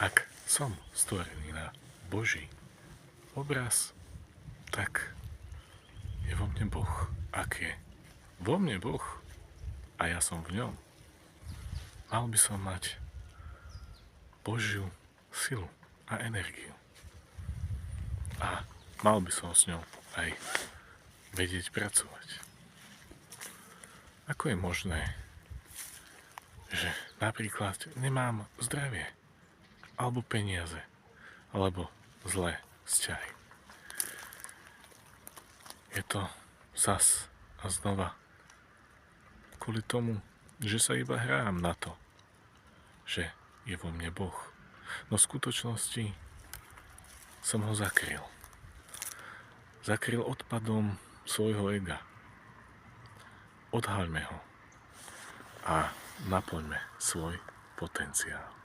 Ak som stvorený na Boží obraz, tak je vo mne Boh. Ak je vo mne Boh a ja som v ňom, mal by som mať Božiu silu a energiu. A mal by som s ňou aj vedieť pracovať. Ako je možné, že napríklad nemám zdravie, alebo peniaze, alebo zlé vzťahy? Je to zas a znova kvôli tomu, že sa iba hrám na to, že je vo mne Boh. No v skutočnosti som ho zakryl. Zakryl odpadom svojho ega. Odhaľme ho a naplňme svoj potenciál.